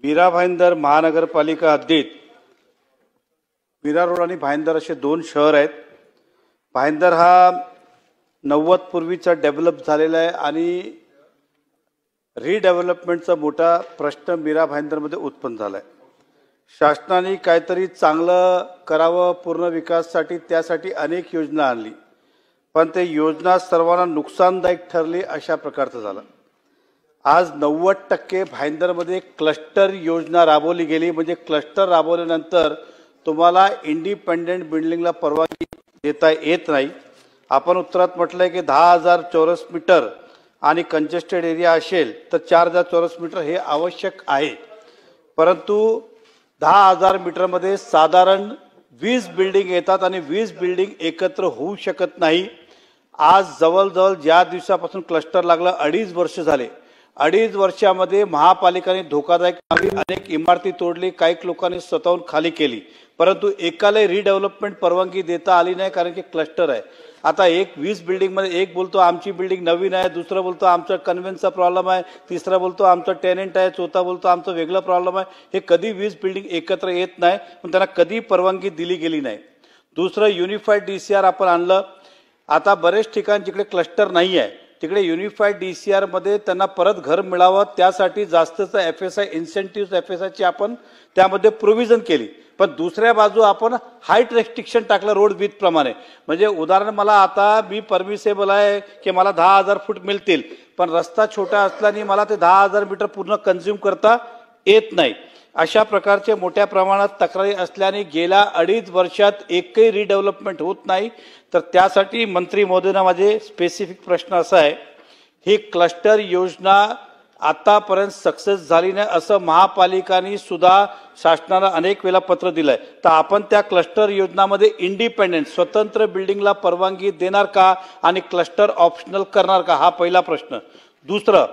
मीरा भाईंदर महानगरपालिका हद्दीत मीरा रोड आणि भाईंदर असे दोन शहर आहेत। भाईंदर हा 90 पूर्वीचा डेव्हलप झालेला आहे आणि रिडेव्हलपमेंटचा मोठा प्रश्न मीरा भाईंदरमध्ये उत्पन्न झाला आहे। शासनाने काहीतरी चांगलं करावं पूर्ण विकासासाठी, त्यासाठी अनेक योजना आणली, पण ते योजना सर्वांना नुकसानदायक ठरली अशा प्रकारचं झालं। आज 90% भाईंदरमध्ये क्लस्टर योजना राबवली गेली, म्हणजे क्लस्टर राबवल्यानंतर तुम्हाला इंडिपेंडेंट बिल्डिंगला परवानगी देता येत नाही। आपण उत्तरात म्हटलंय की 10,000 चौरस मीटर आणि कंजेस्टेड एरिया असेल तर 4,000 चौरस मीटर हे आवश्यक आहे, परंतु 10,000 मीटरमध्ये साधारण 20 बिल्डिंग येतात आणि 20 बिल्डिंग एकत्र होऊ शकत नाही। आज जवळजवळ ज्या दिवसापासून क्लस्टर लागला 2.5 वर्ष झाले। 2.5 वर्षामध्ये महापालिकेने धोकादायक अनेक इमारती तोडली, काही लोकांनी स्वतःहून खाली केली, परंतु एकाला रिडेव्हलपमेंट परवानगी देता आली नाही, कारण की क्लस्टर आहे। आता 20 बिल्डिंग मध्ये एक बोलतो आमची बिल्डिंग नवीन आहे, दुसरा बोलतो आमचा कन्व्हेन्सचा प्रॉब्लेम आहे, तिसरा बोलतो आमचा टेनेंट आहे, चौथा बोलतो आमचा वेगळा प्रॉब्लेम आहे। हे कधी 20 बिल्डिंग एकत्र येत नाही, पण त्यांना कधी परवानगी दिली गेली नाही। दुसरं युनिफाईड डीसीआर आपण आणलं। आता बरेच ठिकाणी जिकडे क्लस्टर नाही आहे तिकडे युनिफाईड डीसीआर मध्ये त्यांना परत घर मिळावं, त्यासाठी जास्तचं एफएसआय इन्सेंटिव्ह एफएसआयची आपण त्यामध्ये प्रोव्हिजन केली, पण दुसऱ्या बाजू आपण हाईट रेस्ट्रिक्शन टाकलं रोड विथ प्रमाणे। म्हणजे उदाहरण, मला आता मी परमिसेबल आहे की मला 10,000 फूट मिळतील, पण रस्ता छोटा असल्याने मला ते 10,000 मीटर पूर्ण कंझ्युम करता येत नाही। अशा प्रकारचे मोठ्या प्रमाणात तक्रारी असल्याने गेल्या 2.5 वर्षात एकही रिडेव्हलपमेंट होत नाही। तर त्यासाठी मंत्री महोदयांना माझे स्पेसिफिक प्रश्न असा आहे, ही क्लस्टर योजना आतापर्यंत सक्सेस झाली नाही असं महापालिकांनी सुद्धा शासनाला अनेक वेळा पत्र दिलंय, तर आपण त्या क्लस्टर योजनामध्ये इंडिपेंडेंट स्वतंत्र बिल्डिंगला परवानगी देणार का आणि क्लस्टर ऑप्शनल करणार का, हा पहिला प्रश्न। दुसरं,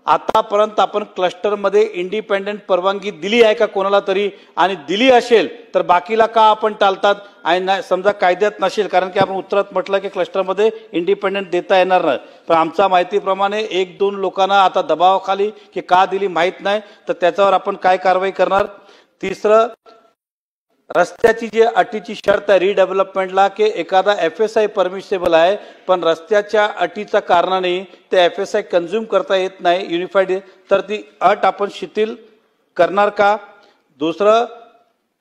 आतापर्यंत आपण क्लस्टरमध्ये इंडिपेंडेंट परवानगी दिली आहे का कोणाला तरी, आणि दिली असेल तर बाकीला का आपण टाळतात, आणि समजा कायद्यात नसेल, कारण की आपण उत्तरात म्हटलं की क्लस्टरमध्ये इंडिपेंडेंट देता येणार नाही, पण आमच्या माहितीप्रमाणे 1-2 लोकांना आता दबावाखाली की का दिली माहीत नाही, तर त्याच्यावर आपण काय कारवाई करणार। तिसरं, रस्त्याची जी अटीची शर्त आहे रिडेव्हलपमेंटला की एखादा एफएसआय परमिसेबल आहे, पण रस्त्याच्या अटीच्या कारणाने ते एफएसआय कंझ्युम करता येत नाही युनिफाईड, तर ती अट आपण शिथिल करणार का। दुसरं,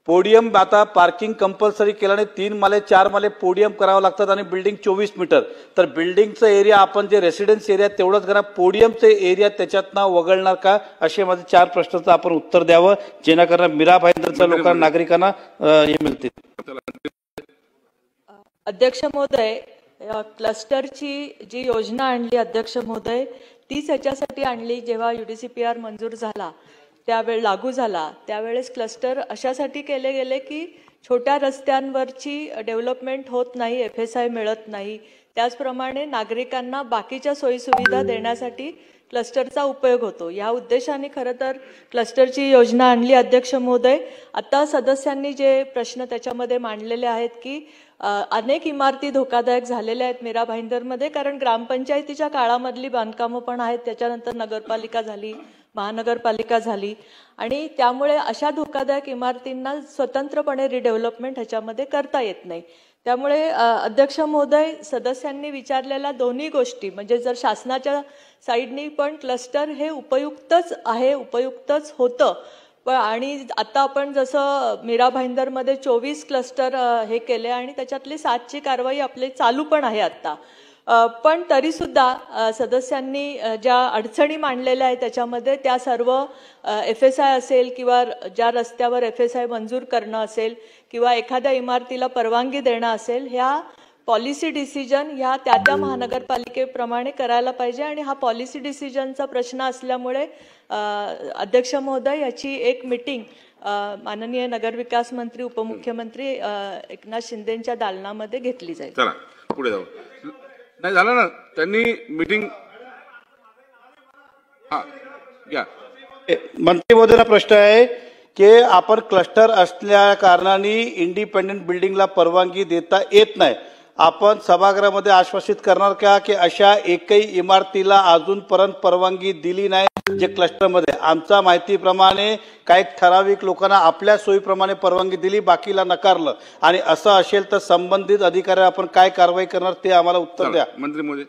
पोडियम आता पार्किंग कंपल्सरी केल्याने 3 माले 4 माले पोडियम करावं लागतात आणि बिल्डिंग 24 मीटर, तर बिल्डिंगचं एरिया आपण जे रेसिडेन्स एरिया तेवढंच करा, पोडियमचे एरिया त्याच्यातनं वगळणार का, असे माझे 4 प्रश्नाचं आपण उत्तर द्यावं, जेणेकरून मीरा भाईंदरच्या लोकांना नागरिकांना हे मिळतील। अध्यक्ष महोदय, क्लस्टरची जी योजना आणली अध्यक्ष महोदय, तीच याच्यासाठी आणली जेव्हा UDCPR मंजूर झाला त्यावेळेस लागू झाला, त्यावेळेस क्लस्टर अशासाठी केले गेले की छोट्या रस्त्यांवरची डेव्हलपमेंट होत नाही, एफएसआय मिळत नाही, त्याचप्रमाणे नागरिकांना बाकीच्या सोयीसुविधा देण्यासाठी क्लस्टरचा उपयोग होतो। या उद्देशाने खरं तर क्लस्टरची योजना आणली अध्यक्ष महोदय। आता सदस्यांनी जे प्रश्न त्याच्यामध्ये मांडलेले आहेत की अनेक इमारती धोकादायक झालेल्या आहेत मीरा भाईंदरमध्ये, कारण ग्रामपंचायतीच्या काळामधली बांधकामं पण आहेत, त्याच्यानंतर नगरपालिका झाली, महानगरपालिका झाली, आणि त्यामुळे अशा धोकादायक इमारतींना स्वतंत्रपणे रिडेव्हलपमेंट ह्याच्यामध्ये करता येत नाही। त्यामुळे अध्यक्ष महोदय, सदस्यांनी विचारलेल्या दोन्ही गोष्टी, म्हणजे जर शासनाच्या साईडनी पण क्लस्टर हे उपयुक्तच आहे, उपयुक्तच होतं, पण आणि आता आपण जसं मीरा भाईंदरमध्ये 24 क्लस्टर हे केले आणि त्याच्यातली 7ची कारवाई आपली चालू पण आहे आता, पण तरी सुद्धा सदस्यांनी ज्या अडचणी मांडलेल्या आहेत त्याच्यामध्ये त्या सर्व एफएसआय असेल किंवा ज्या रस्त्यावर एफएसआय मंजूर करणं असेल किंवा एखाद्या इमारतीला परवानगी देणं असेल, ह्या पॉलिसी डिसिजन ह्या त्या महानगरपालिकेप्रमाणे करायला पाहिजे, आणि हा पॉलिसी डिसिजनचा प्रश्न असल्यामुळे अध्यक्ष महोदय याची एक मीटिंग माननीय नगरविकास मंत्री उपमुख्यमंत्री एकनाथ शिंदेंच्या दालनामध्ये घेतली जाईल। चला पुढे जाऊ, नाही झालं ना त्यांनी मीटिंग। मंत्री महोदयांना प्रश्न आहे की आपण क्लस्टर असल्या कारणाने इंडिपेंडेंट बिल्डिंगला परवानगी देता येत नाही, आपण सभागृहामध्ये आश्वासित करणार का की अशा एकही इमारतीला अजूनपर्यंत परवानगी दिली नाही जे क्लस्टरमध्ये? आमच्या माहितीप्रमाणे काही ठराविक लोकांना आपल्या सोयीप्रमाणे परवानगी दिली, बाकीला नकारलं, आणि असं असेल तर संबंधित अधिकाऱ्यावर आपण काय कारवाई करणार ते आम्हाला उत्तर द्या. मंत्री महोदय.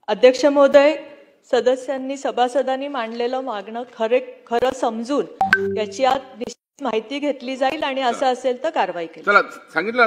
अध्यक्ष महोदय, सदस्यांनी सभासदांनी मांडलेलं मागणं खरं समजून याची आज निश्चित माहिती घेतली जाईल आणि असं असेल तर कारवाई केली. चला सांगितलं